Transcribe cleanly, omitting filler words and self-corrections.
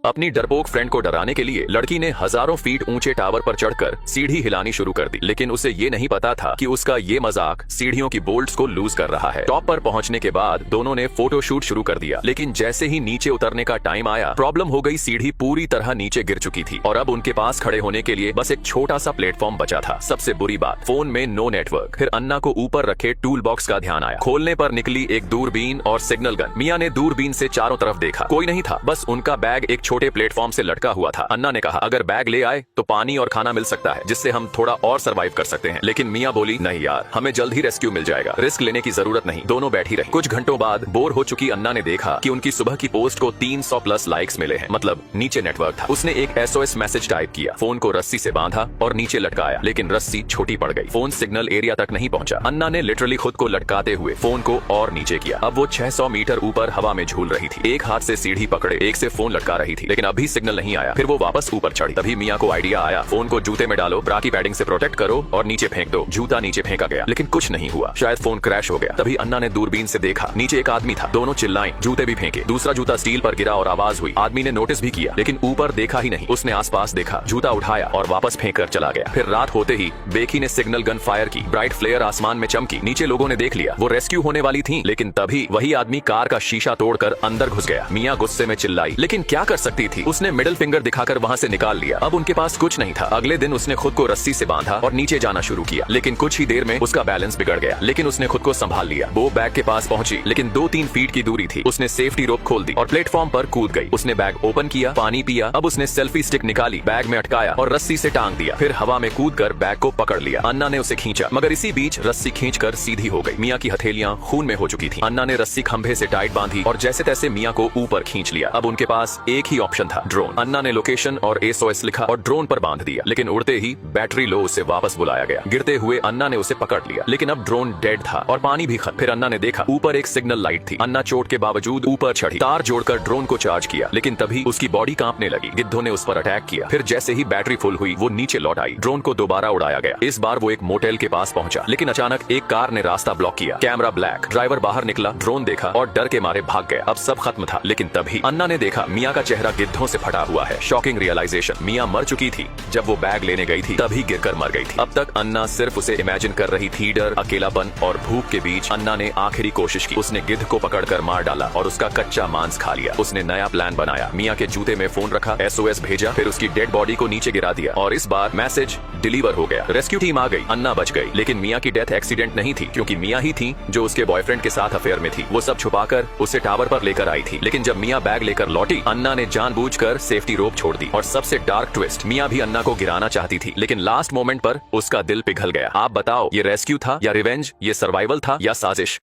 अपनी डरपोक फ्रेंड को डराने के लिए लड़की ने हजारों फीट ऊंचे टावर पर चढ़कर सीढ़ी हिलानी शुरू कर दी, लेकिन उसे ये नहीं पता था कि उसका ये मजाक सीढ़ियों की बोल्ट्स को लूज कर रहा है। टॉप पर पहुंचने के बाद दोनों ने फोटो शूट शुरू कर दिया, लेकिन जैसे ही नीचे उतरने का टाइम आया, प्रॉब्लम हो गई। सीढ़ी पूरी तरह नीचे गिर चुकी थी और अब उनके पास खड़े होने के लिए बस एक छोटा सा प्लेटफॉर्म बचा था। सबसे बुरी बात, फोन में नो नेटवर्क। फिर अन्ना को ऊपर रखे टूल बॉक्स का ध्यान आया। खोलने पर निकली एक दूरबीन और सिग्नल गन। मियां ने दूरबीन से चारों तरफ देखा, कोई नहीं था, बस उनका बैग एक छोटे प्लेटफॉर्म से लटका हुआ था। अन्ना ने कहा, अगर बैग ले आए तो पानी और खाना मिल सकता है, जिससे हम थोड़ा और सरवाइव कर सकते हैं। लेकिन मियां बोली, नहीं यार, हमें जल्द ही रेस्क्यू मिल जाएगा, रिस्क लेने की जरूरत नहीं। दोनों बैठी रही। कुछ घंटों बाद बोर हो चुकी अन्ना ने देखा कि उनकी सुबह की पोस्ट को 300 प्लस लाइक्स मिले हैं, मतलब नीचे नेटवर्क था। उसने एक SOS मैसेज टाइप किया, फोन को रस्सी से बांधा और नीचे लटकाया, लेकिन रस्सी छोटी पड़ गई। फोन सिग्नल एरिया तक नहीं पहुंचा। अन्ना ने लिटरली खुद को लटकाते हुए फोन को और नीचे किया। अब वो 600 मीटर ऊपर हवा में झूल रही थी। एक हाथ से सीढ़ी पकड़े, एक से फोन लटका रही थी, लेकिन अभी सिग्नल नहीं आया। फिर वो वापस ऊपर चढ़ी। तभी मियां को आइडिया आया, फोन को जूते में डालो, ब्रा की पैडिंग से प्रोटेक्ट करो और नीचे फेंक दो। जूता नीचे फेंका गया, लेकिन कुछ नहीं हुआ। शायद फोन क्रैश हो गया। तभी अन्ना ने दूरबीन से देखा, नीचे एक आदमी था। दोनों चिल्लाए, जूते भी फेंके। दूसरा जूता स्टील पर गिरा और आवाज हुई। आदमी ने नोटिस भी किया, लेकिन ऊपर देखा ही नहीं। उसने आसपास देखा, जूता उठाया और वापस फेंक कर चला गया। फिर रात होते ही बेकी ने सिग्नल गन फायर की। ब्राइट फ्लेयर आसमान में चमकी। नीचे लोगों ने देख लिया, वो रेस्क्यू होने वाली थी, लेकिन तभी वही आदमी कार का शीशा तोड़कर अंदर घुस गया। मियां गुस्से में चिल्लाई, लेकिन क्या कर सकती थी? उसने मिडिल फिंगर दिखाकर वहां से निकाल लिया। अब उनके पास कुछ नहीं था। अगले दिन उसने खुद को रस्सी से बांधा और नीचे जाना शुरू किया, लेकिन कुछ ही देर में उसका बैलेंस बिगड़ गया, लेकिन उसने खुद को संभाल लिया। वो बैग के पास पहुंची, लेकिन 2-3 फीट की दूरी थी। उसने सेफ्टी रोप खोल दी और प्लेटफॉर्म पर कूद गई। उसने बैग ओपन किया, पानी पिया। अब उसने सेल्फी स्टिक निकाली, बैग में अटकाया और रस्सी से टांग दिया। फिर हवा में कूदकर बैग को पकड़ लिया। अन्ना ने उसे खींचा, मगर इसी बीच रस्सी खींचकर सीधी हो गई। मियां की हथेलियां खून में हो चुकी थी। अन्ना ने रस्सी खंभे से टाइट बांधी और जैसे तैसे मियां को ऊपर खींच लिया। अब उनके पास एक ही ऑप्शन था, ड्रोन। अन्ना ने लोकेशन और SOS लिखा और ड्रोन पर बांध दिया, लेकिन उड़ते ही बैटरी लो, उसे वापस बुलाया गया। गिरते हुए अन्ना ने उसे पकड़ लिया, लेकिन अब ड्रोन डेड था और पानी भी खत्म। फिर अन्ना ने देखा, ऊपर एक सिग्नल लाइट थी। अन्ना चोट के बावजूद ऊपर चढ़ी, तार जोड़कर ड्रोन को चार्ज किया, लेकिन तभी उसकी बॉडी कांपने लगी। गिद्धों ने उस पर अटैक किया। फिर जैसे ही बैटरी फुल हुई, वो नीचे लौट आई। ड्रोन को दोबारा उड़ाया गया। इस बार वो एक मोटेल के पास पहुंचा, लेकिन अचानक एक कार ने रास्ता ब्लॉक किया। कैमरा ब्लैक, ड्राइवर बाहर निकला, ड्रोन देखा और डर के मारे भाग गया। अब सब खत्म था, लेकिन तभी अन्ना ने देखा, मियां का चेहरा गिद्धों से फटा हुआ है। शॉकिंग रियलाइजेशन, मियां मर चुकी थी। जब वो बैग लेने गई थी, तभी गिरकर मर गई थी। अब तक अन्ना सिर्फ उसे इमेजिन कर रही थी। डर, अकेलापन और भूख के बीच अन्ना ने आखिरी कोशिश की। उसने गिद्ध को पकड़कर मार डाला और उसका कच्चा मांस खा लिया। उसने नया प्लान बनाया। मियां के जूते में फोन रखा, SOS भेजा, फिर उसकी डेड बॉडी को नीचे गिरा दिया और इस बार मैसेज डिलीवर हो गया। रेस्क्यू टीम आ गई। अन्ना बच गई, लेकिन मियां की डेथ एक्सीडेंट नहीं थी, क्योंकि मियां ही थी जो उसके बॉयफ्रेंड के साथ अफेयर में थी। वो सब छुपाकर उसे टावर पर लेकर आई थी, लेकिन जब मियां बैग लेकर लौटी, अन्ना ने जानबूझकर सेफ्टी रोप छोड़ दी। और सबसे डार्क ट्विस्ट, मियां भी अन्ना को गिराना चाहती थी, लेकिन लास्ट मोमेंट पर उसका दिल पिघल गया। आप बताओ, ये रेस्क्यू था या रिवेंज? ये सर्वाइवल था या साजिश?